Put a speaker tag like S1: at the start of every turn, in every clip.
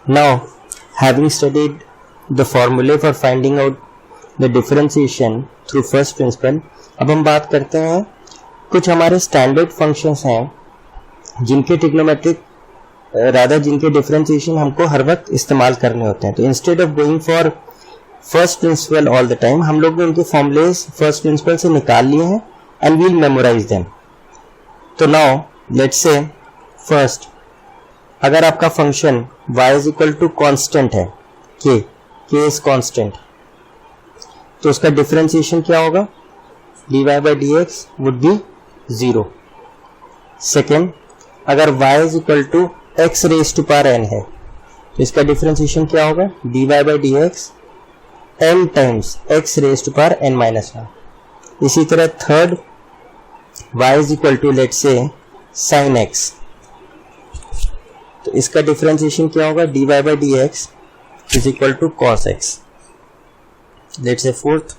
S1: Now, having studied the formulae for finding out the differentiation through first principle, अब हम बात करते हैं कुछ हमारे स्टैंडर्ड फंक्शंस हैं जिनके ट्रिग्नोमेट्रिक जिनके डिफरेंशिएशन हमको हर वक्त इस्तेमाल करने होते हैं. तो instead of going for first principle all the time, हम लोग ने उनके फॉर्मूलेस फर्स्ट प्रिंसिपल से निकाल लिए हैं एंड वील मेमोराइज देम. तो नाउ लेट्स से फर्स्ट, अगर आपका function y is equal to constant है, k इज कॉन्स्टेंट, तो उसका डिफरेंशिएशन क्या होगा? dy by dx would be 0. Second, अगर y is equal to x raise to power n है, तो इसका डिफरेंशिएशन क्या होगा? dy by dx n times x raise to power n minus 1. इसी तरह third, y is equal to let's say sin x, तो इसका डिफरेंशिएशन क्या होगा? dy by dx is equal to cos x. Let's say fourth,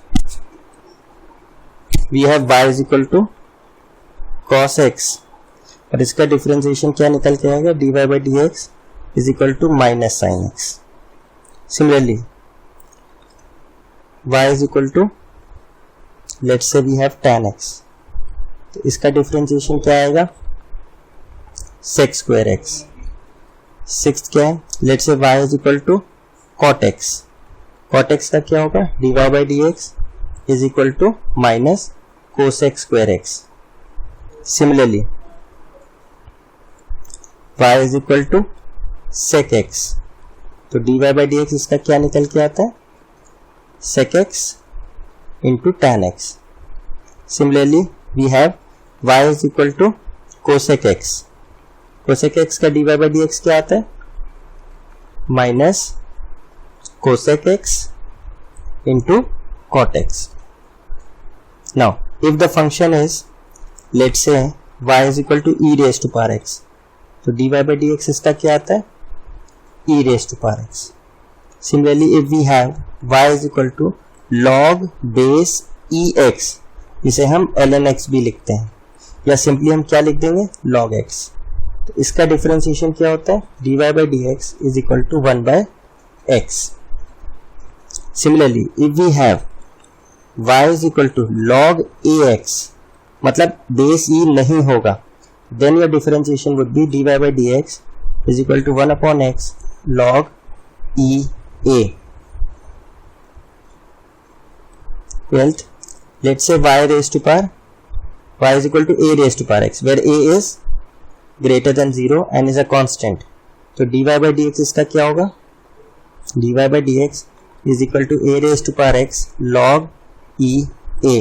S1: we have y is equal to cos x, और इसका differentiation क्या निकल के आएगा? dy by dx is equal to minus sin x. Similarly y is equal to let's say we have tan x, तो इसका differentiation क्या आएगा? sec square x. सिक्स्थ क्या है? Let's say y is equal to cot x. cot x का क्या होगा? dy by dx is equal to minus cosec square x. Similarly y is equal to sec x, तो dy by dx इसका क्या निकल के आता है? sec x into tan x. Similarly we have y is equal to cosec x. cosec x का dy by dx क्या आता है? Minus cosec x into cot x. Now, if the function is, let's say, y is equal to e raised to power x, तो dy by dx इसका क्या आता है? e raised to power x. Similarly, if we have y is equal to log base ex, इसे हम ln x भी लिखते हैं, या सिंपली हम क्या लिख देंगे? log x. तो इसका डिफरेंशिएशन क्या होता है? dy by dx is equal to 1 by x. Similarly, if we have y is equal to log ax, मतलब बेस e नहीं होगा, then your differentiation would be dy by dx is equal to 1 upon x log e a. 12th, let's say y raised to power y is equal to a raised to power x, where a is greater than 0 and is a constant. तो dy by dx इसका क्या होगा? dy by dx is equal to a raised to power x log e a.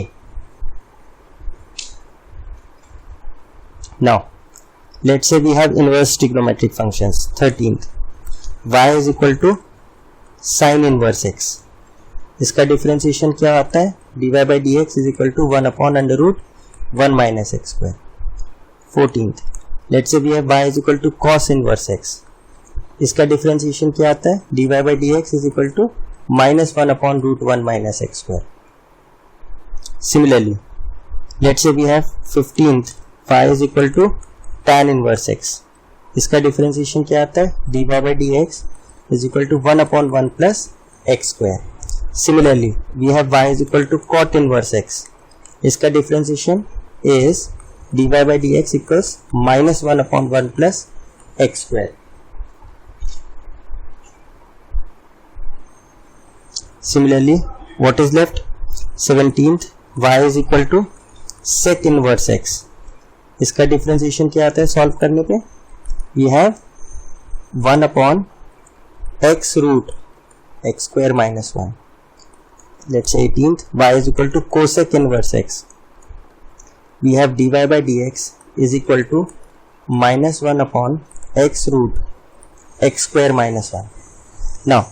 S1: Now, let's say we have inverse trigonometric functions. 13th, y is equal to sin inverse x. इसका differentiation क्या आता है? dy by dx is equal to 1 upon under root 1 minus x square. 14th, let's say we have y is equal to cos inverse x. इसका differentiation क्या आता है? dy by dx is equal to minus 1 upon root 1 minus x square. Similarly, let's say we have 15th, y is equal to tan inverse x. इसका differentiation क्या आता है? dy by dx is equal to 1 upon 1 plus x square. Similarly, we have y is equal to cot inverse x. इसका differentiation is dy by dx equals minus 1 upon 1 plus x square. Similarly, what is left? 17th, y is equal to sec inverse x. इसका differentiation क्या आता है solve करने पे? We have 1 upon x root x square minus 1. Let's say 18th, y is equal to cosec inverse x. We have dy by dx is equal to minus 1 upon x root x square minus 1. Now,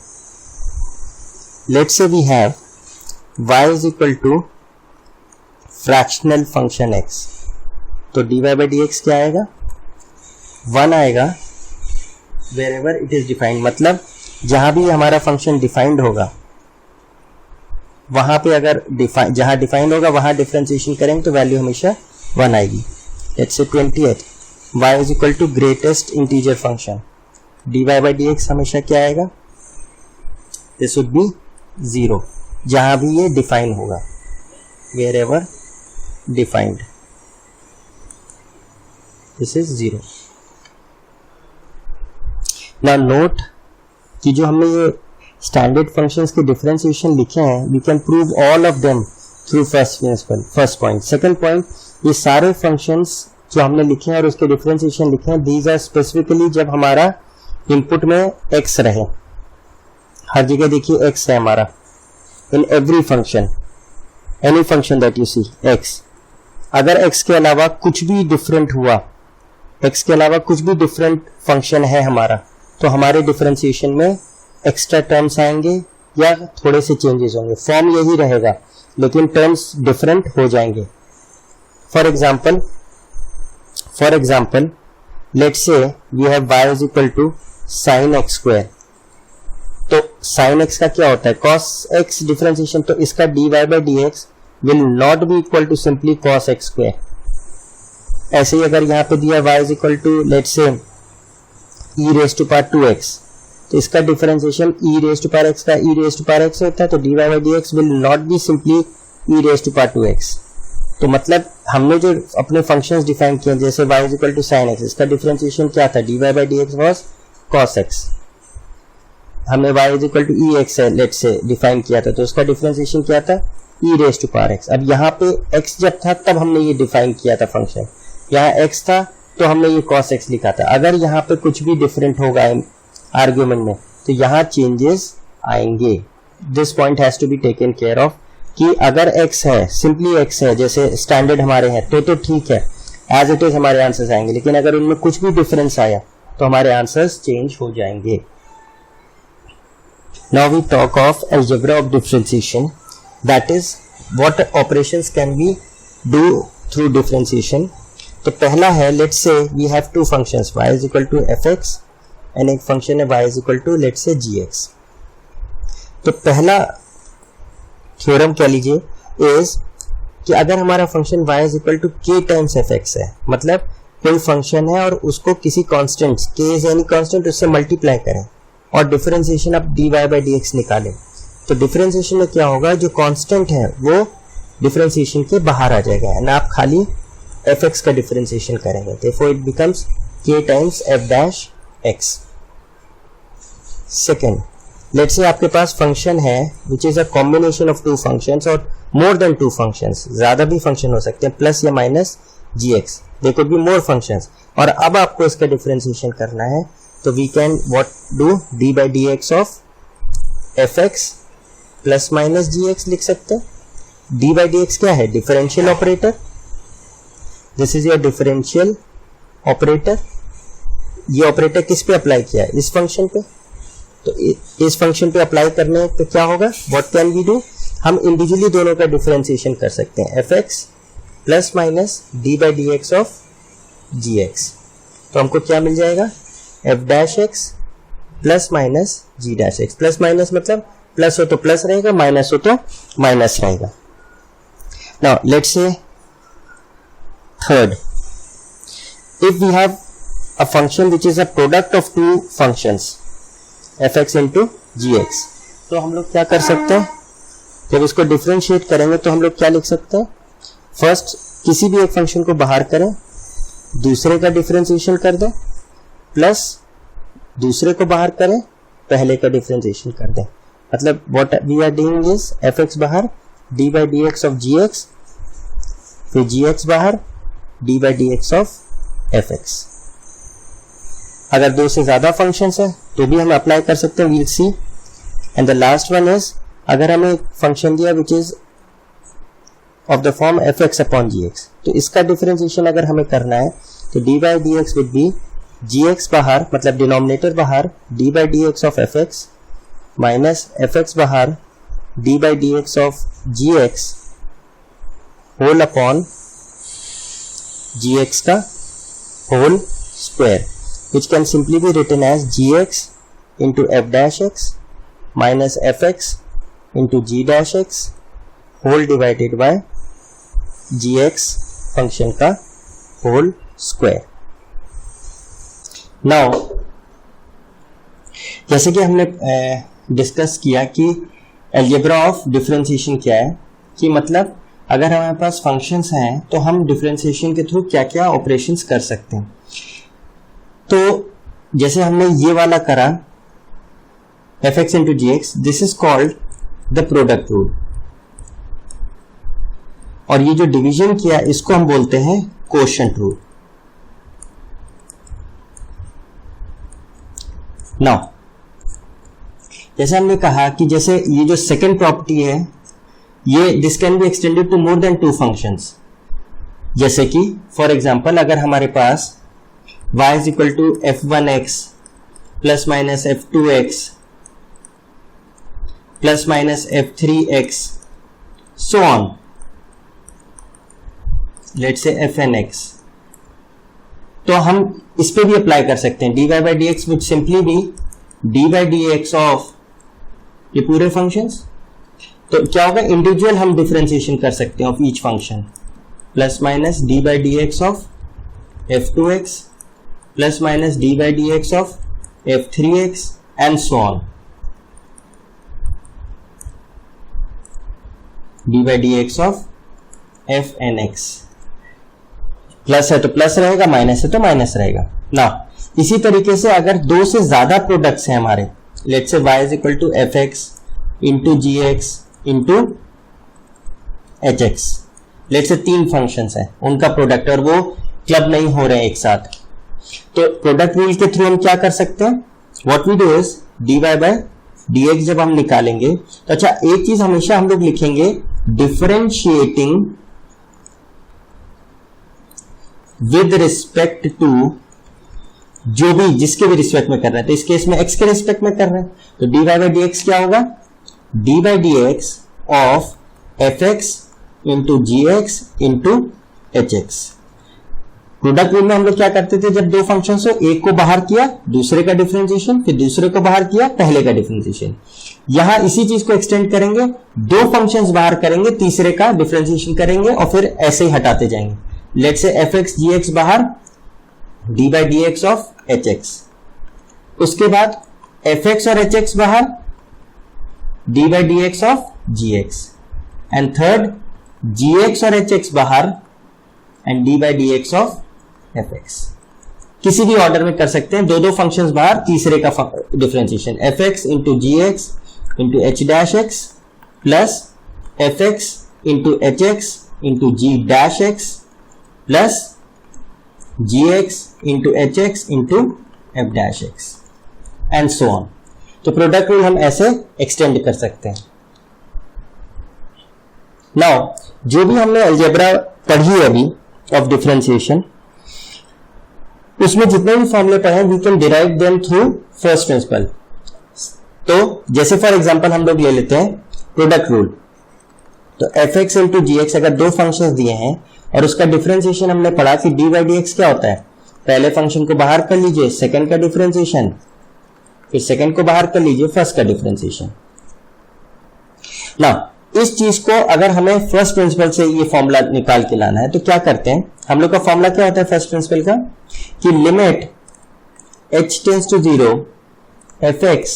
S1: let's say we have y is equal to fractional function x. तो dy by dx क्या आएगा? 1 आएगा wherever it is defined, मतलब जहां भी हमारा function defined होगा वहां पे अगर जहां डिफाइंड होगा वहां डिफरेंशिएशन करेंगे तो वैल्यू हमेशा 1 आएगी. Let's say 20th, y is equal to greatest integer function. dy by dx हमेशा क्या आएगा, दिस वुड बी 0 जहां भी ये डिफाइन होगा, wherever defined, this is 0. Now note कि जो हमने ये स्टैंडर्ड फंक्शंस के डिफरेंशिएशन लिखे हैं, we can prove all of them through first principle. First point. Second point, ये सारे फंक्शंस जो हमने लिखे हैं और उसके डिफरेंशिएशन लिखे हैं, दीज आर स्पेसिफिकली जब हमारा इनपुट में x रहे. हर जगह देखिए x है हमारा, in every function, any function that you see x. अगर x के अलावा कुछ भी डिफरेंट हुआ, x के अलावा कुछ भी डिफरेंट फंक्शन है हमारा, तो हमारे डिफरेंशिएशन में एक्स्ट्रा टर्म्स आएंगे या थोड़े से चेंजेस होंगे. फॉर्म यही रहेगा लेकिन टर्म्स डिफरेंट हो जाएंगे. For example let's say we have y is equal to sine x square. तो साइन x का क्या होता है, cos x डिफरेंशिएशन, तो इसका dy by dx will not be equal to simply cos x square. ऐसे ही अगर यहाँ पे दिया y is equal to let's say e raise to power 2x, तो इसका differentiation e raise to power x का e raise to power x होता है, तो dy by dx will not be simply e raise to power 2x. तो मतलब हमने जो अपने फंक्शंस डिफाइन किए जैसे y is equal to sine x, इसका डिफरेंशिएशन क्या था, dy by dx was cos x. हमने y is equal to ex है लेट्स से डिफाइन किया था, तो उसका डिफरेंशिएशन क्या था, e raise to power x. अब यहाँ पे x जब था तब हमने ये डिफाइन किया था फंक्शन, यहाँ x था तो हमने ये cos x लिखा था. अगर यहाँ पे कुछ भी डिफरेंट होगा आर्ग्यूमेंट में तो यहाँ चेंजेस आएंगे. This point has to be taken care of कि अगर x है, सिंपली x है, जैसे स्टैंडर्ड हमारे हैं, तो ठीक है, एज इट इज हमारे आंसर्स आएंगे. लेकिन अगर उनमें कुछ भी डिफरेंस आया तो हमारे आंसर्स चेंज हो जाएंगे. Now we talk of algebra of differentiation, that is what operations can be do through differentiation. तो पहला है let's say we have two functions y is equal to fx and एक function है y is equal to let's say gx. तो पहला theorem कह लीजिए is कि अगर हमारा function y is equal to k times fx है, मतलब कोई फंक्शन है और उसको किसी constant k is any constant उससे मल्टीप्लाई करें और डिफरेंशिएशन आप dy by dx निकालें, तो डिफरेंशिएशन में क्या होगा, जो कांस्टेंट है वो डिफरेंशिएशन के बाहर आ जाएगा एंड आप खाली fx का डिफरेंशिएशन करेंगे. therefore it becomes k times f dash x. Second, let's say आपके पास फंक्शन है which is a combination of two functions और मोर देन टू फंक्शंस, ज्यादा भी फंक्शन हो सकते हैं, प्लस या minus gx, they could be more functions. और अब आपको इसका डिफरेंशिएशन करना है, तो we can what do, d by dx of fx plus minus gx लिख सकते हैं. d by dx क्या है, differential operator. This is your differential operator. ये ऑपरेटर किस पे अप्लाई किया है, इस फंक्शन पे. तो इस फंक्शन पे अप्लाई करने पे क्या होगा, व्हाट कैन वी डू, हम इंडिविजुअली दोनों का डिफरेंशिएशन कर सकते हैं, fx plus minus d by dx of gx. तो हमको क्या मिल जाएगा, f dash x plus minus g dash x. Plus minus मतलब प्लस हो तो प्लस रहेगा, माइनस हो तो माइनस रहेगा. नाउ लेट्स से third, if we have a function which is a product of two functions fx into gx, तो हम लोग क्या कर सकते हैं, जब इसको डिफरेंशिएट करेंगे तो हम लोग क्या लिख सकते हैं, फर्स्ट किसी भी एक फंक्शन को बाहर करें, दूसरे का डिफरेंशिएशन कर दें, प्लस दूसरे को बाहर करें, पहले का डिफरेंशिएशन कर दें. मतलब what we are doing is fx बाहर d by dx of gx, फिर gx बाहर d by dx of fx. अगर दो से ज्यादा फंक्शंस है तो भी हम अप्लाई कर सकते हैं, we'll see. And the last one is, अगर हमें एक फंक्शन दिया which is of the form fx upon gx, तो इसका डिफरेंशिएशन अगर हमें करना है तो d by dx will be gx बाहर, मतलब डिनोमिनेटर बाहर d by dx of fx minus fx बाहर d by dx of gx whole upon gx का whole square, which can simply be written as gx into f dash x minus fx into g dash x whole divided by gx function का whole square. Now जैसे कि हमने discuss किया कि algebra of differentiation क्या है, कि मतलब अगर हमारे पास फंक्शंस हैं तो हम डिफरेंशिएशन के थ्रू क्या क्या ऑपरेशंस कर सकते हैं। तो जैसे हमने ये वाला करा fx into gx, this is called the product rule, और ये जो डिवीजन किया इसको हम बोलते हैं कोशेंट रूल। नाउ जैसे हमने कहा कि जैसे ये जो सेकेंड प्रॉपर्टी है ये this can be extended to more than two functions. जैसे कि फॉर एग्जांपल अगर हमारे पास y is equal to f1x plus minus f2x plus minus f3x so on, let's say fnx, तो हम इस पे भी अप्लाई कर सकते हैं। dy by dx which simply be dy dx of ये पूरे फंक्शंस। तो क्या होगा, इंडिविजुअल हम डिफरेंशिएशन कर सकते हैं of each function, plus minus d by D x of f2x plus minus d by D x of f3x and so on, D by D x of fnx। Plus है तो plus रहेगा, minus है तो minus रहेगा ना। इसी तरीके से अगर दो से ज्यादा प्रोडक्ट्स हैं हमारे, let's say y is equal to fx into gx into hx, let's say तीन फंक्शंस हैं उनका प्रोडक्ट और वो क्लब नहीं हो रहे हैं एक साथ, तो प्रोडक्ट रूल के थ्रू हम क्या कर सकते हैं, what we do is dy by dx जब हम निकालेंगे तो अच्छा एक चीज हमेशा हम लोग लिखेंगे, डिफरेंशिएटिंग विद रिस्पेक्ट टू, जो भी जिसके भी रिस्पेक्ट में कर रहे हैं, तो इस केस में x के रिस्पेक्ट में कर रहे हैं तो dy बाई dx क्या होगा, dy by dx of fx into gx into hx। Product rule में हम लोग क्या करते थे, जब दो फंक्शंस हो एक को बाहर किया दूसरे का डिफरेंशिएशन, फिर दूसरे को बाहर किया पहले का डिफरेंशिएशन। यहां इसी चीज को एक्सटेंड करेंगे, दो फंक्शंस बाहर करेंगे तीसरे का डिफरेंशिएशन करेंगे और फिर ऐसे ही हटाते जाएंगे। लेट्स से fx gx बाहर, dy by dx of hx, उसके बाद fx और hx बाहर, dy by dx of gx, and third gx और hx बाहर and dy by dx of fx। किसी भी ऑर्डर में कर सकते हैं, दो दो फंक्शंस बाहर तीसरे का differentiation, fx into gx into h dash x plus fx into hx into g dash x plus gx into hx into f dash x and so on. तो प्रोडक्ट रूल हम ऐसे एक्सटेंड कर सकते हैं। Now जो भी हमने algebra पढ़ी है अभी ऑफ डिफरेंशिएशन, उसमें जितने भी फॉर्मूले पढ़े we can derive them through first principle. तो जैसे फॉर एग्जांपल हम लोग ले लेते हैं प्रोडक्ट रूल, तो fx इंटू gx अगर दो फंक्शंस दिए हैं और उसका डिफरेंशिएशन हमने पढ़ा कि dy बाई dx क्या होता है, पहले फंक्शन को बाहर कर लीजिए सेकंड का डिफरेंशिएशन, फिर सेकंड को बाहर कर लीजिए फर्स्ट का डिफरेंशिएशन। नाउ इस चीज को अगर हमें फर्स्ट प्रिंसिपल से ये फॉर्मूला निकाल के लाना है तो क्या करते हैं, हम लोग का फॉर्मूला क्या होता है फर्स्ट प्रिंसिपल का, कि limit h tends to 0 fx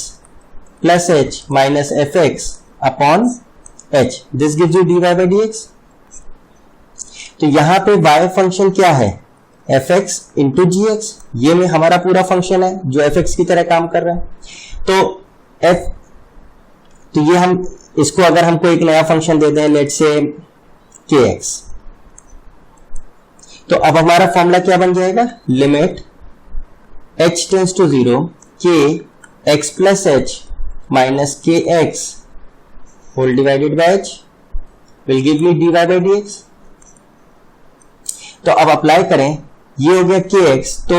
S1: plus h minus fx upon h, this gives you dy by dx। तो यहां पे y फंक्शन क्या है, fx इंटू gx, ये में हमारा पूरा फंक्शन है जो fx की तरह काम कर रहा है। तो ये हम इसको अगर हमको एक नया फंक्शन दे दें, लेट्स से kx, तो अब हमारा फॉर्मूला क्या बन जाएगा, limit h tends to 0 k x plus h minus k x whole divided by h will give me dy by dx। तो अब अप्लाई करें, ये हो गया kx, तो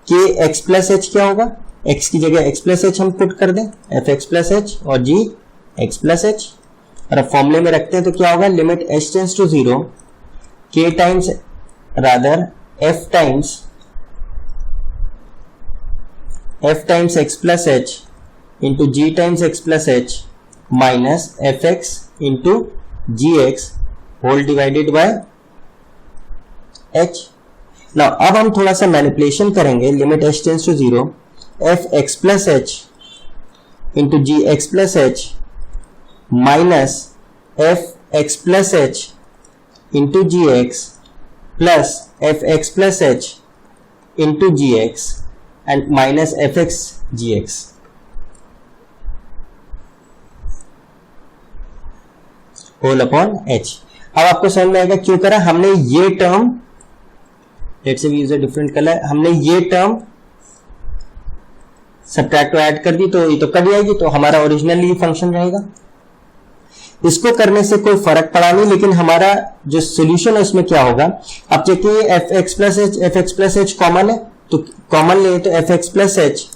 S1: kx प्लस h क्या होगा, x की जगह x प्लस h हम पुट कर दें, fx प्लस h और g x प्लस h, और अब फॉर्मूले में रखते हैं तो क्या होगा, limit h tends to 0 k times rather f times x plus h into g times x plus h minus fx into gx whole divided by h। Now अब हम थोड़ा सा मैनिपुलेशन करेंगे, limit h tends to 0 fx plus h into ji x plus H minus F x plus H into ji x plus F x plus H into ji x and minus F X g x. Whole upon h. अब आपको समझ में आएगा क्यों करा हमने ये term, let's say we use a different colour, हमने ये टर्म सब्ट्रैक्ट को ऐड कर दी तो ये तो कट जाएगी, तो हमारा ओरिजिनली फंक्शन रहेगा। इसको करने से कोई फर्क पड़ा नहीं, लेकिन हमारा जो सोल्यूशन है उसमें क्या होगा, अब देखिए F x plus H common है, तो कॉमन ले तो f x plus H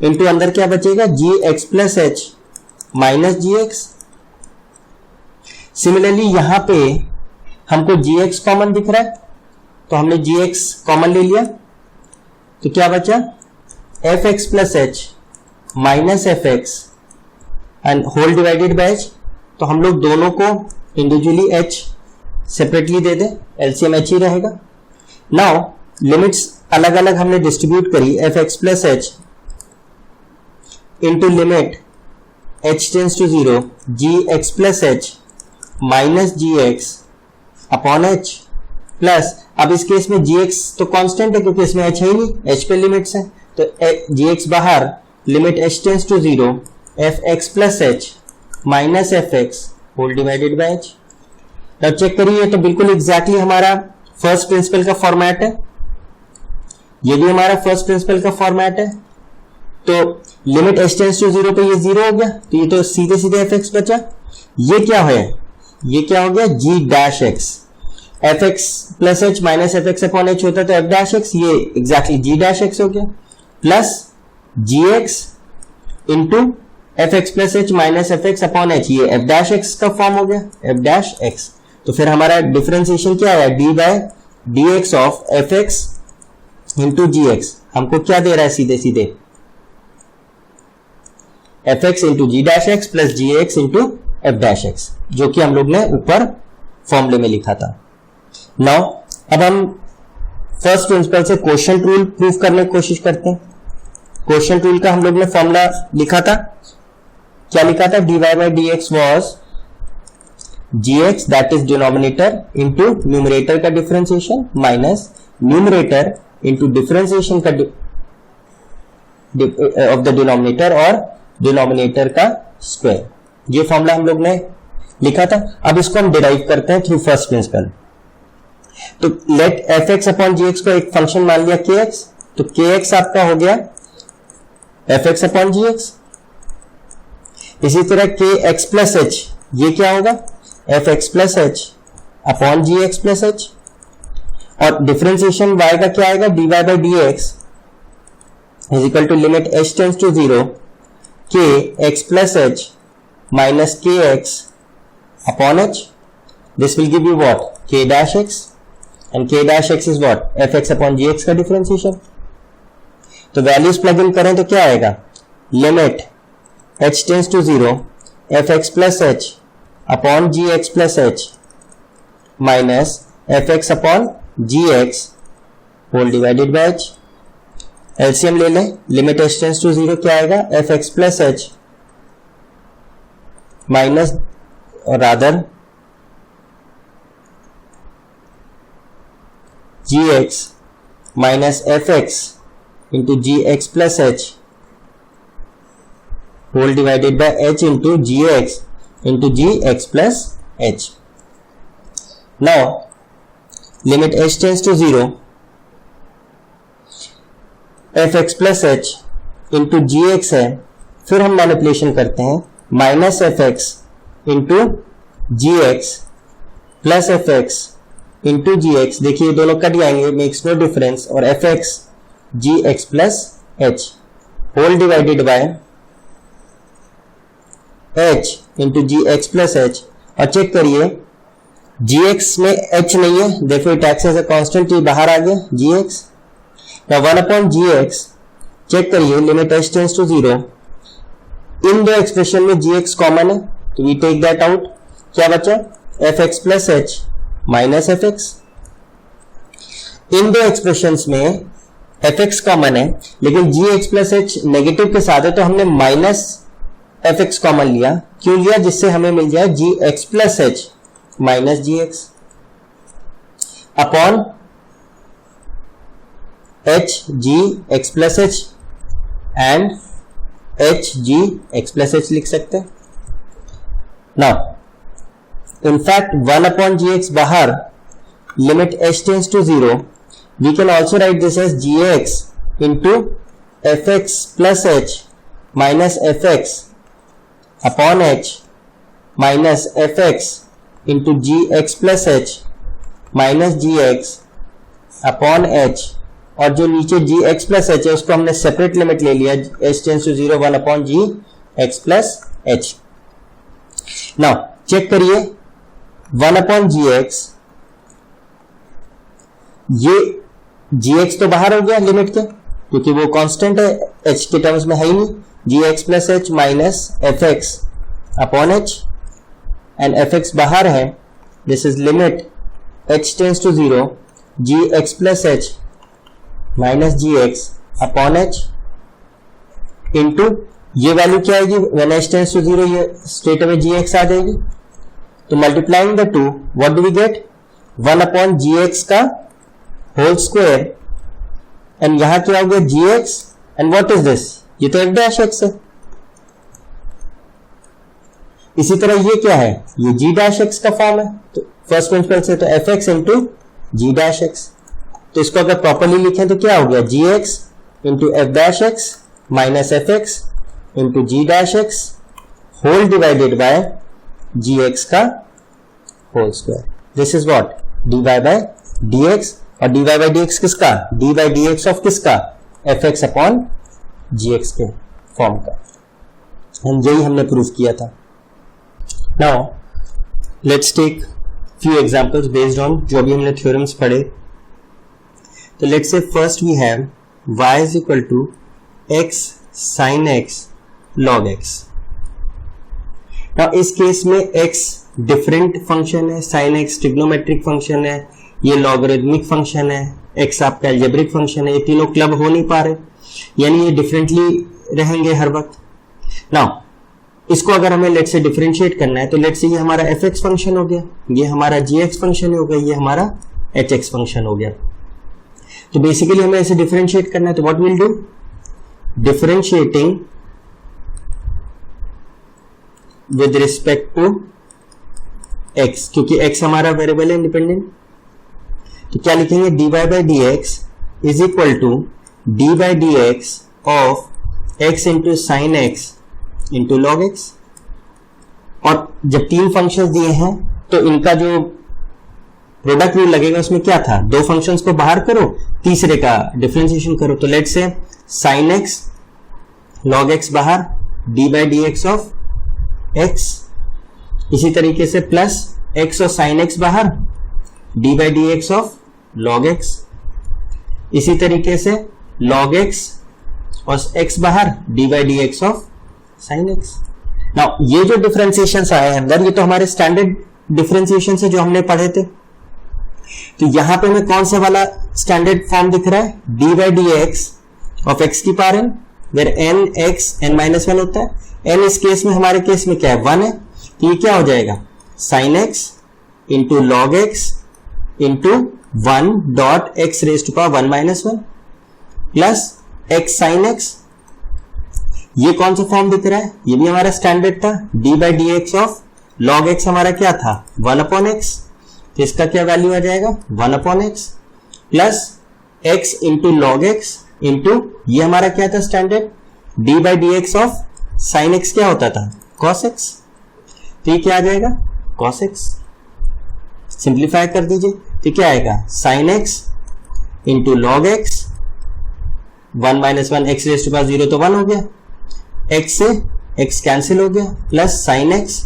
S1: into अंदर क्या बचेगा जी एक्स प्लस एच माइनस जी एक्स। सिमिलरली यहां पे हमको जी एक्स कॉमन दिख रहा है, तो हमने जी एक्स कॉमन ले लिया, तो क्या बचा F x plus H minus F x and whole divided by h. तो हम लोग दोनों को इंडिविजुअली एच सेपरेटली दे दे, एलसीएम एच ही रहेगा। नाउ लिमिट्स अलग अलग हमने डिस्ट्रीब्यूट करी, f x plus H into limit H tends to 0 ji x plus H minus ji x upon h plus, अब इस केस में जी एक्स तो कांस्टेंट है क्योंकि इसमें एच है ही नहीं, एच पे लिमिट्स है, तो जी एक्स बाहर, limit H tends to 0 F x plus H minus F x whole divided by h. अब चेक करिए तो बिल्कुल एग्जैक्टली हमारा फर्स्ट प्रिंसिपल का फॉर्मेट है, ये भी हमारा फर्स्ट प्रिंसिपल का फॉर्मेट है। तो लिमिट एच टेंस टू 0 पे ये 0 हो गया, तो ये तो सीधे सीधे एफ एक्स बचा। ये क्या है, ये क्या हो गया G dash X, F x plus H minus F x upon H होता तो एफ डैश एक्स, ये एग्जैक्टली जी डैश एक्स हो गया, प्लस जी x into F x plus H minus F x upon H, ये F dash x का form हो गया, F dash x. तो फिर हमारा डिफरेंशिएशन क्या है, D by D x of F x into ji X. हमको क्या दे रहा है सीधे सीधे एफ एक्स इंटू जी डैश एक्स प्लस जी x into F dash X, जो कि हम लोग ने ऊपर फॉर्मूले में लिखा था। नाउ अब हम फर्स्ट प्रिंसिपल से क्वोशिएंट रूल प्रूफ करने की कोशिश करते हैं। क्वोशिएंट रूल का हम लोग ने फॉर्मूला लिखा था, क्या लिखा था, dy by dx was gx that is denominator into numerator का differentiation minus numerator into differentiation का ऑफ द डिनोमिनेटर और डिनोमिनेटर का स्क्वायर। ये फॉर्मूला हम लोग ने लिखा था। अब इसको हम डिराइव करते हैं थ्रू फर्स्ट प्रिंसिपल। तो लेट एफ एक्स अपॉन जी एक्स को एक फंक्शन मान लिया के एक्स, तो के एक्स आपका हो गया एफ एक्स अपॉन जी एक्स। इसी तरह के एक्स प्लस एच, ये क्या होगा F x plus H upon जी एक्स प्लस एच, और डिफरेंशिएशन y का क्या आएगा dy by D x is equal to limit H tends to 0 के X plus H minus kx upon h. This will give you what? K dash x, and K dash x is what? fx upon gx का differentiation. तो values plug in करें तो क्या आएगा, limit h tends to 0 fx plus H upon gx plus H minus fx upon gx whole divided by h। LCM ले लें, limit h tends to 0 क्या आएगा fx प्लस एच माइनस और rather G X minus F x into ji x plus H whole divided by H into ji x plus H. Now limit H tends to 0 F x plus H into ji X है, फिर हम manipulation करते हैं minus F x into जी x plus F x into जी X, देखिए दोनों cut जाएंगे, makes no difference, और F X g x plus H whole divided by H into ji x plus H. और चेक करिए g x में h नहीं है, देखो it acts as a constant, ये बाहर आ गया जी एक्स। नाउ 1 अपॉन जी एक्स, चेक करिए लिमिट एच टेंस टू 0, इन दो एक्सप्रेशन में जी एक्स कॉमन है तो वी टेक दैट आउट, क्या बचा F x plus H minus F X. इन दो एक्सप्रेशंस में एफ एक्स कॉमन है लेकिन G x plus H negative के साथ है, तो हमने माइनस एफ एक्स कॉमन लिया, क्यों लिया? जिससे हमें मिल जाए G x plus H minus ji x upon H G x plus H and H G x plus H लिख सकते हैं. Now in fact 1 upon ji x बाहर, limit H tends to 0, we can also write this as G x into F x plus H minus F x upon H minus F x into ji x plus H minus ji x upon H, और जो नीचे जी x plus H है उसको हमने separate limit ले लिया, h tends to 0 1 upon ji x plus H. Now check करिए 1 upon जी x, ये जी एक्स तो बाहर हो गया लिमिट के क्योंकि वो कांस्टेंट है, एच के टर्म्स में है ही नहीं. G x plus H minus F x upon H, and F x बाहर है, this is limit H tends to 0 ji x plus H minus ji x upon H into ये value क्या आएगी? व्हेन एच टेंस टू 0 ये straight away G X आ जाएगी. तो multiplying the two what do we get? 1 upon ji x का whole square, and यहां क्या हो गया? जी x, and what is this? ये तो एफ डैश एक्स है. इसी तरह ये क्या है? ये जी डैश एक्स का फॉर्म है. तो फर्स्ट प्रिंसिपल से तो एफ एक्स इंटू जी डैश एक्स. तो इसको अगर प्रॉपरली लिखें तो क्या हो गया? जी x into F dash x minus F x into ji dash x whole divided by g x का whole square. This is what? D y by D x. और d y by D x किसका? D by D x of किसका? F x upon जी x के form का. And यही हमने prove किया था. Now let's take few examples based on जो अभी हमने थ्योरम्स पढ़े. तो let's say first we have y is equal to x sin x log x. Now इस केस में x डिफरेंट फंक्शन है, sin x ट्रिग्नोमेट्रिक फंक्शन है, ये लॉगरिथमिक फंक्शन है, x आपका अलजेब्रिक फंक्शन है. ये तीनों क्लब हो नहीं पा रहे, यानी ये डिफरेंटली रहेंगे हर वक्त. नाउ इसको अगर हमें लेट से डिफरेंशिएट करना है तो लेट से ये हमारा fx फंक्शन हो गया, ये हमारा gx फंक्शन हो गया, ये हमारा hx फंक्शन हो गया. तो बेसिकली हमें ऐसे डिफरेंशिएट करना है. तो what will do? Differentiating with respect to x, क्योंकि x हमारा वेरिएबल है इंडिपेंडेंट. तो क्या लिखेंगे? dy by D x is equal to d by D x of x into sine x into log x. और जब तीन फंक्शंस दिए हैं तो इनका जो प्रोडक्ट रूल लगेगा उसमें क्या था? दो फंक्शंस को बाहर करो, तीसरे का डिफरेंशिएशन करो. तो let's say sine x log x बाहर, d by D x of x. इसी तरीके से प्लस एक्स और साइन एक्स बाहर, d by D x of log x. इसी तरीके से लॉग एक्स और एक्स बाहर, d by D x of sine x. Now ये जो डिफरेंशिएशंस आए हैं अंदर, ये तो हमारे स्टैंडर्ड डिफरेंशिएशन से जो हमने पढ़े थे. तो यहां पे हमें कौन सा वाला स्टैंडर्ड फॉर्म दिख रहा है? D by D x of x की power n, where n x n minus one होता है. एन इस केस में, हमारे केस में क्या है? 1 है. तो ये क्या हो जाएगा? Sine x into log x into 1 dot x raise to power 1 minus 1 plus x sine x. ये कौन सा फॉर्म दिख रहा है? ये भी हमारा स्टैंडर्ड था. D by D x of log x हमारा क्या था? 1 अपॉन एक्स. तो इसका क्या वैल्यू आ जाएगा? 1 upon x plus x into log x into ये हमारा क्या था standard? D by D x of sine x क्या होता था? Cos x. तो ये क्या आ जाएगा? Cos x. सिंप्लीफाई कर दीजिए तो क्या आएगा? Sine x into log x, 1 minus 1 x raise to power 0 तो 1 हो गया, एक्स से एक्स कैंसिल हो गया, plus sign x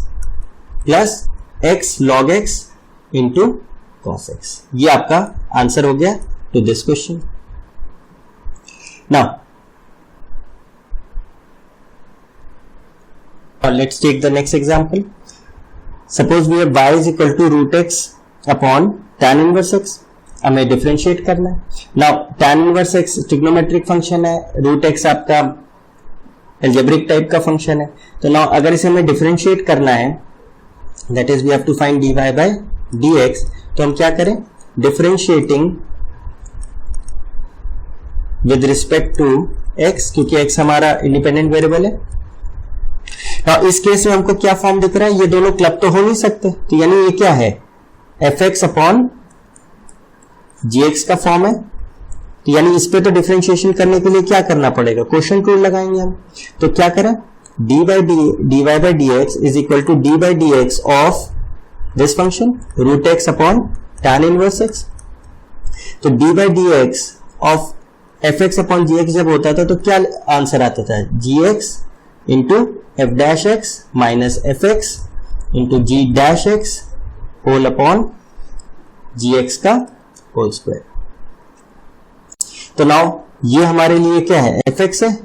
S1: plus x log x into cos x. ये आपका आंसर हो गया to this question. Now let's take the next example. Suppose we have y is equal to root x upon tan inverse x. हमें differentiate करना है. Now tan inverse x trigonometric function है, root x आपका algebraic type का function है। तो now अगर इसे हमें डिफरेंशिएट करना है, that is we have to find dy by dx, तो हम क्या करें, differentiating with respect to x, क्योंकि x हमारा इंडिपेंडेंट वेरिएबल है। नाउ इस केस में हमको क्या फॉर्म दिख रहा है, ये दोनों क्लब तो हो नहीं सकते, तो यानी ये क्या है, fx अपॉन gx का फॉर्म है। तो यानी इस पे तो डिफरेंशिएशन करने के लिए क्या करना पड़ेगा, क्वोशिएंट रूल लगाएंगे हम। तो क्या करें, dy by dx is equal to dy by dx of this function root x upon tan inverse x। तो dy by dx of fx upon gx जब होता था तो क्या आंसर आता था, gx into f dash x minus fx into g dash x whole upon gx का whole square. तो नाउ ये हमारे लिए क्या है, fx है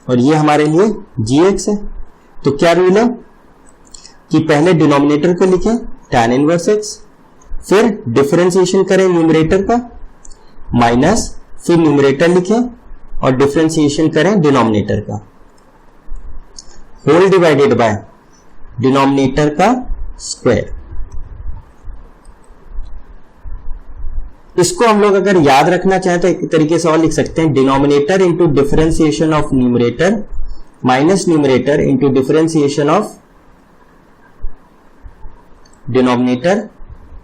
S1: और ये हमारे लिए gx है। तो क्या रूल है कि पहले डिनोमिनेटर को लिखें tan इनवर्स x, फिर डिफरेंशिएशन करें न्यूमरेटर का, माइनस फिर न्यूमरेटर लिखें और डिफरेंशिएशन करें डिनोमिनेटर का, होल डिवाइडेड बाय डिनोमिनेटर का स्क्वायर। इसको हम लोग अगर याद रखना चाहें तो एक तरीके से और लिख सकते हैं, denominator into differentiation of numerator minus numerator into differentiation of denominator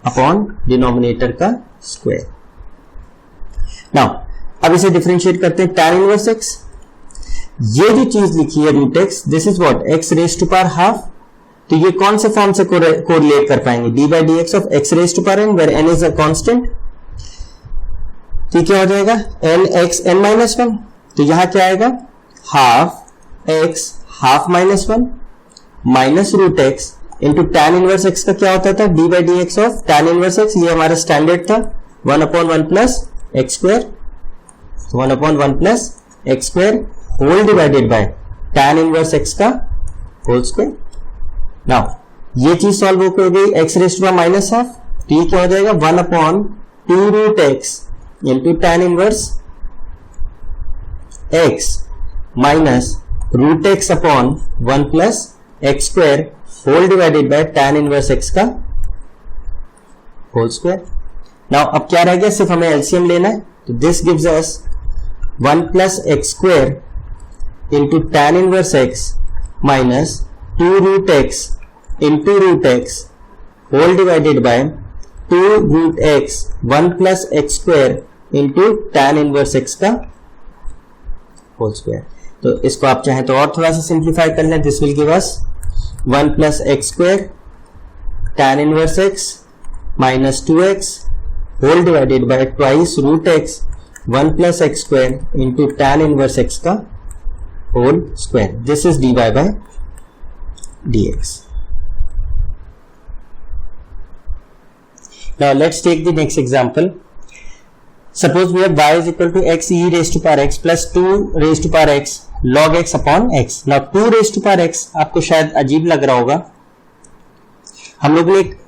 S1: upon denominator का स्क्वायर। नाउ अब इसे डिफरेंशिएट करते हैं, tan इनवर्स x, ये जो चीज लिखी है root x, this is what, x raise to power half. तो ये कौन से फॉर्म से कोरिलेट कर पाएंगे, d by D x of x raise to power n where n is a constant. तो क्या हो जाएगा, n x n minus one. तो यहां क्या आएगा, half x half minus one minus root x into tan inverse x का क्या होता था, d by D x of tan inverse x, ये हमारा स्टैंडर्ड था, 1 upon 1 plus x square, 1 upon 1 plus x square whole divided by tan inverse x का whole square. Now ये चीज सॉल्व हो गई, x raise to power minus half, तो ये क्या हो जाएगा, 1 अपॉन 2 root x into tan inverse x minus root x upon 1 plus x square whole divided by tan inverse x का होल स्क्वायर। नाउ अब क्या रह गया, सिर्फ हमें एलसीएम लेना है, तो this gives us 1 plus x square into tan inverse x minus 2 root x into root x whole divided by 2 root x 1 plus x square into tan inverse x का होल स्क्वायर। तो इसको आप चाहें तो और थोड़ा सा सिंप्लीफाई कर लें, this will give us 1 plus x square tan inverse x minus 2x whole divided by twice root x 1 plus x square into tan inverse x का whole square. This is dy by dx। Now let's take the next example. Suppose we have y is equal to x e raised to power x plus 2 raised to power x log x upon x. Now 2 raised to power x आपको शायद अजीब लग रहा होगा, हम लोग ने एक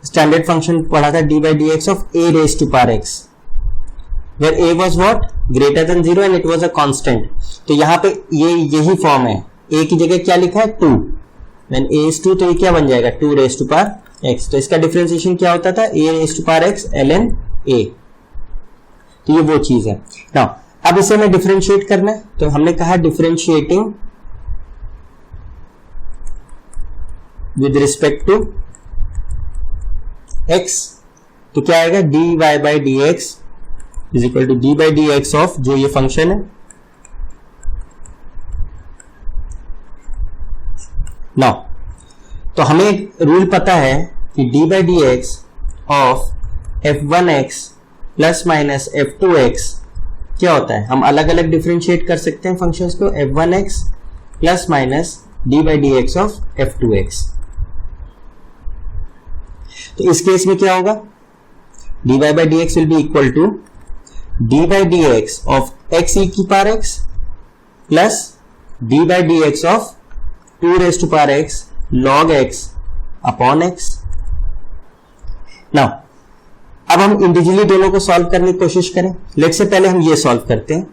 S1: स्टैंडर्ड फंक्शन पढ़ा था dy by dx of a raised to power x where a was what, greater than 0 and it was a constant। तो यहाँ पे ये यही फॉर्म है, a की जगह क्या लिखा है 2, when a is 2 तो ये क्या बन जाएगा 2 raised to power x। तो इसका डिफरेंशिएशन क्या होता था, a raised to power x ln a। तो ये वो चीज है। नाउ अब इसे हमें डिफरेंशिएट करना है, तो हमने कहा differentiating with respect to x, तो क्या आएगा dy by dx is equal to d by D x of जो ये फंक्शन है। नाउ तो हमें रूल पता है कि D by D x of f1x plus minus f2x क्या होता है, हम अलग अलग डिफरेंशिएट कर सकते हैं फंक्शंस को, f1x plus minus d by D x of f2x। तो इस केस में क्या होगा, dy by D x will be equal to d by D x of x e की power x plus d by D x of 2 raise to power x log x upon x। Now अब हम individually दोनों को solve करने की कोशिश करें। Let's say पहले हम ये सॉल्व करते हैं।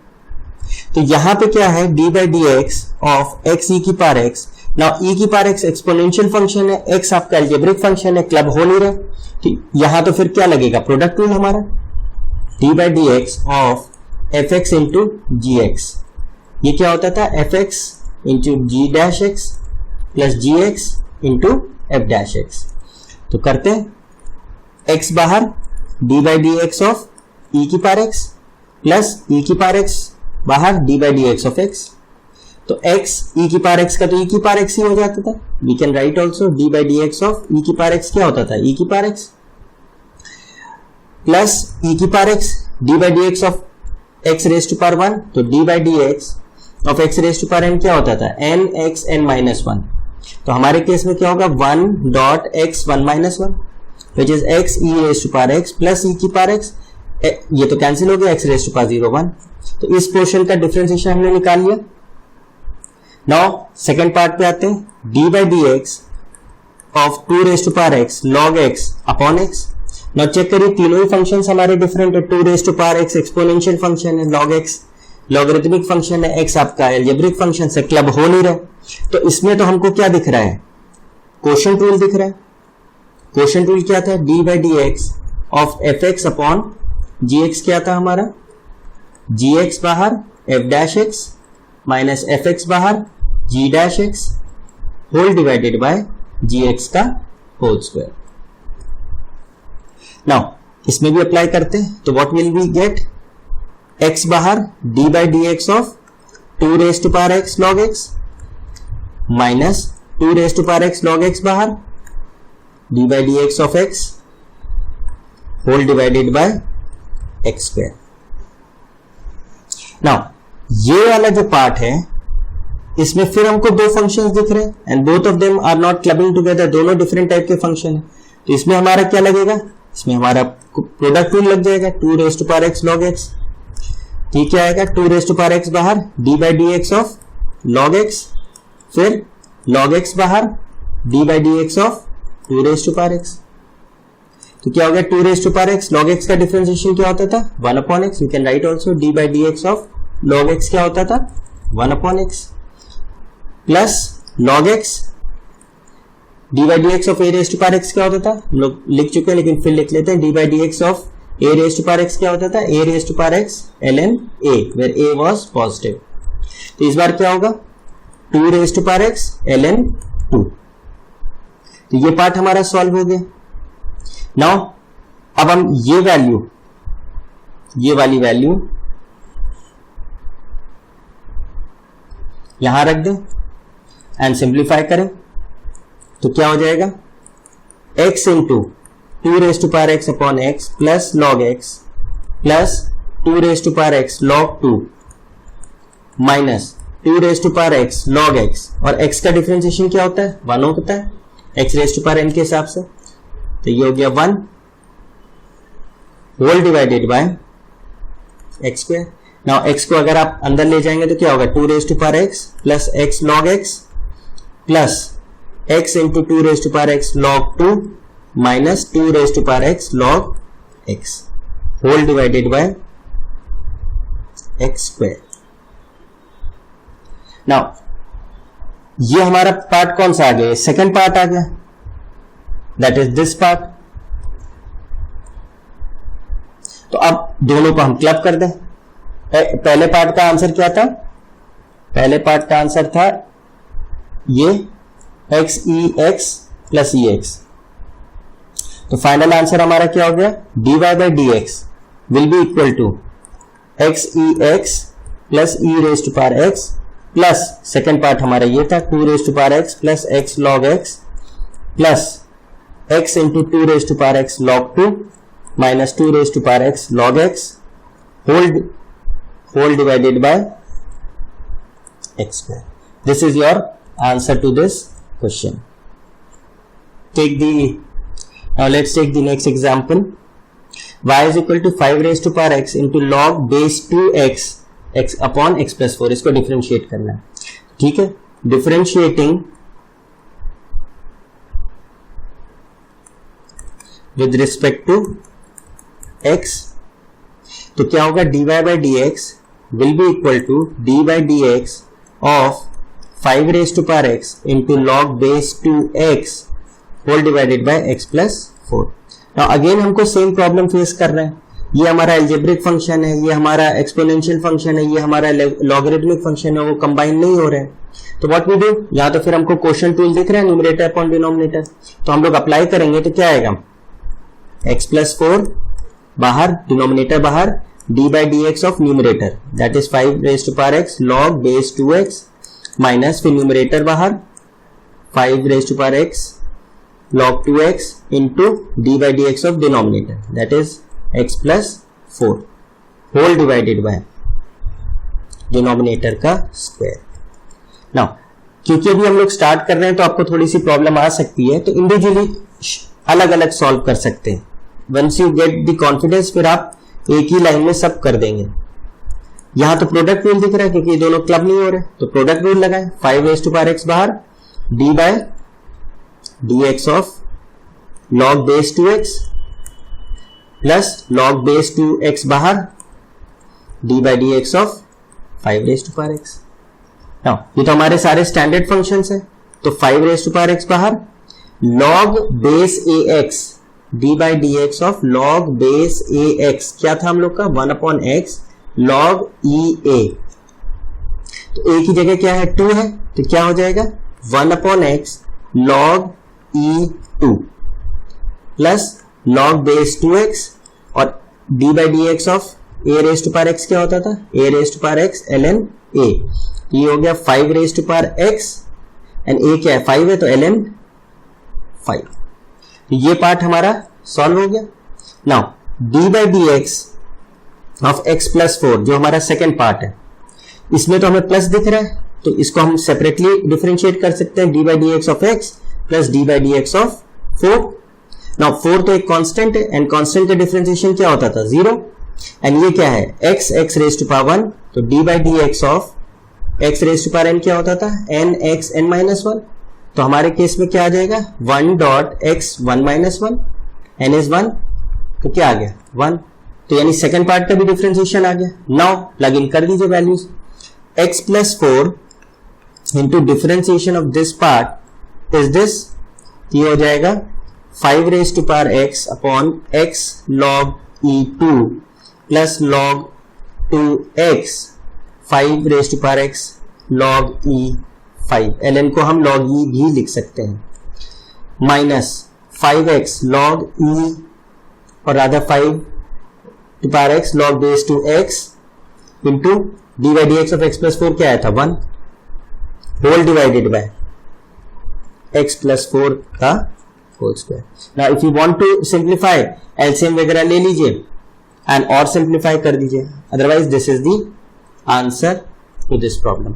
S1: तो यहां पे क्या है, d by D x of x e की पावर एक्स। नाउ ई की पावर एक्स एक्सपोनेंशियल फंक्शन है, एक्स आपका अलजेब्रिक फंक्शन है, क्लब हो नहीं रहा, तो यहां तो फिर क्या लगेगा, प्रोडक्ट रूल हमारा, d by D x of F x into ji x. ये क्या होता था, एफ एक्स इंटू जी डैश एक्स प्लस जी x into F dash x. तो करते हैं, एक्स बाहर, d by D x of e की पावर एक्स प्लस ई की पावर एक्स बाहर, d by D x of x. तो x e की power x का तो e की पावर x ही हो जाता था। We can write also d by D x of e की पावर x क्या होता था, e की पावर x प्लस e की power x d by D x of x raise to power 1, तो d by D x of x raise to power n क्या होता था, n x n माइनस 1। तो हमारे केस में क्या होगा, 1 dot x 1 minus 1 which is x e raise to power x plus e की पावर x, ये तो कैंसिल हो गया, x रेज टू पावर 0 1। तो इस पोर्शन का डिफरेंशिएशन हमने निकाल लिया। नाउ सेकेंड पार्ट पे आते हैं, d by D x of 2 raise to power x log x upon x। Now check करिए, तीनों ही फंक्शंस हमारे डिफरेंट है, 2 raise to power x exponential function है, log x लॉगरिथमिक फंक्शन है, x आपका अलजेब्रिक फंक्शन से क्लब हो नहीं रहा। तो इसमें तो हमको क्या दिख रहा है, कोशेंट रूल दिख रहा है। कोशेंट रूल क्या था, d by D x of F x upon ji x क्या था हमारा, जी एक्स बाहर f dash x minus F x बाहर g dash x whole divided by g x का होल स्क्वायर। नाउ इसमें भी अप्लाई करते हैं, तो what will we get, x बाहर d by D x of 2 raise to power x log x minus 2 raise to power x log x बाहर d by D x of x whole divided by x square. Now ये वाला जो part है, इसमें फिर हमको दो functions दिख रहे हैं and both of them are not clubbing together, दोनों डिफरेंट टाइप के फंक्शन है। तो इसमें हमारा क्या लगेगा, इसमें हमारा प्रोडक्ट रूल लग जाएगा, 2 raise to power x log x। ठीक क्या आएगा, 2 रेज टू पावर x बाहर d by D x of log x, फिर log x बाहर d by D x of 2 raise to power x। तो क्या हो गया, 2 raise to power x log x का डिफरेंशिएशन क्या होता था, 1 upon x। You can write also d by D x of log x क्या होता था, 1 upon x plus log x d by D x of a raise to power x क्या होता था, हम लोग लिख चुके हैं लेकिन फिर लिख लेते हैं, d by D x of a raise to power x क्या होता था, a raise to power x ln a where a was positive. तो इस बार क्या होगा, 2 raise to power x ln 2। तो ये पार्ट हमारा सॉल्व हो गया। नाउ अब हम ये वैल्यू, ये वाली वैल्यू यहां रख दें एंड सिंप्लीफाई करें, तो क्या हो जाएगा, x into 2 raise to power x upon x plus log x plus 2 raise to power x log 2 minus 2 raise to power x log x, और x का डिफरेंशिएशन क्या होता है, 1 होता है x raise to power n के हिसाब से। तो ये हो गया 1 whole divided by x square. Now x को अगर आप अंदर ले जाएंगे तो क्या होगा, 2 raise to power x plus x log x plus x into 2 raise to power x log 2 minus 2 raise to power x log x whole divided by x square. Now ये हमारा पार्ट कौन सा आ गया, सेकंड पार्ट आ गया, that is this part. तो अब दोनों को हम क्लब कर दें। पहले पार्ट का आंसर क्या था, पहले पार्ट का आंसर था ये x e x plus e x। तो फाइनल आंसर हमारा क्या हो गया, dy by D x will be equal to x e x plus e raise to power x plus second part हमारा ये था 2 raise to power x plus x log x plus x into 2 raise to power x log 2 minus 2 raise to power x log x whole divided by x square. This is your answer to this question. Now let's take the next example. Y is equal to 5 raised to power x into log base 2x x upon x plus 4. इसको differentiate करना है, ठीक है। Differentiating with respect to x, तो क्या होगा, dy by D x will be equal to d by dx of 5 raised to power x into log base 2x whole divided by x plus 4. Now again हमको same problem face कर रहे हैं. ये हमारा algebraic function है, ये हमारा exponential function है, ये हमारा लॉगरिथमिक फंक्शन है, वो कंबाइन नहीं हो रहे हैं. तो व्हाट वी डू, या तो फिर हमको क्वोशिएंट टूल दिख रहा है न्यूमरेटर अपॉन डिनोमिनेटर, तो हम लोग अप्लाई करेंगे तो क्या आएगा, x प्लस 4 बाहर, डिनोमिनेटर बाहर, d by D x of numerator that is 5 raise to power x log base 2x minus फिर न्यूमरेटर बाहर 5 raise to power x log 2x into d by D x of denominator that is x plus 4 whole divided by denominator का square. Now क्योंकि अभी हम लोग start कर रहे हैं तो आपको थोड़ी सी प्रॉब्लम आ सकती है, तो इंडिविजुअली अलग अलग सॉल्व कर सकते हैं. Once you get the confidence फिर आप एक ही लाइन में सब कर देंगे. यहां तो प्रोडक्ट रूल दिख रहा है क्योंकि ये दोनों क्लब नहीं हो रहे, तो प्रोडक्ट रूल लगाए. 5 रेज टू पावर x बाहर, d by dx of log base 2x plus log base 2x बाहर, d by dx of 5 raise to power x. Now ये तो हमारे सारे स्टैंडर्ड फंक्शंस हैं, तो 5 रेज टू पावर x बाहर, log base ax d by dx of log base ax क्या था हम लोग का, 1 अपॉन x log ea. तो a की जगह क्या है, 2 है, तो क्या हो जाएगा 1 upon x log e2 plus log base 2x और d by dx of a raise to power x क्या होता था, a raise to power x ln a. ये हो गया 5 raise to power x and a क्या है 5 है, तो ln 5. तो ये पार्ट हमारा सॉल्व हो गया. Now d by D x of x plus 4 जो हमारा सेकेंड पार्ट है, इसमें तो हमें प्लस दिख रहा है, तो इसको हम सेपरेटली डिफरेंशिएट कर सकते हैं. d by D x of x plus d by D x of 4. Now 4 तो एक कांस्टेंट है एंड कांस्टेंट का डिफरेंशिएशन क्या होता था 0, एंड ये क्या है x रेज टू पावर 1, तो d by D x of x raise to power n क्या होता था n x n माइनस 1. तो हमारे केस में क्या आ जाएगा 1 dot x 1 minus 1 n is 1, तो क्या आ गया 1. तो यानी सेकेंड पार्ट का भी डिफरेंशिएशन आ गया. नाउ प्लग इन कर दीजिए values. x plus 4 into differentiation of this part is this, ये हो जाएगा 5 raise to power x upon x log e2 plus log 2x 5 raise to power x log e5, ln को हम log e भी लिख सकते हैं, माइनस 5x log e और राधा 5 to power x log base 2x into d by D x of x plus 4 क्या आया था 1 whole divided by x plus 4 का whole square. Now if you want to simplify LCM वगैरह ले लीजिए and और सिंप्लीफाई कर दीजिए, otherwise this is the answer to this problem.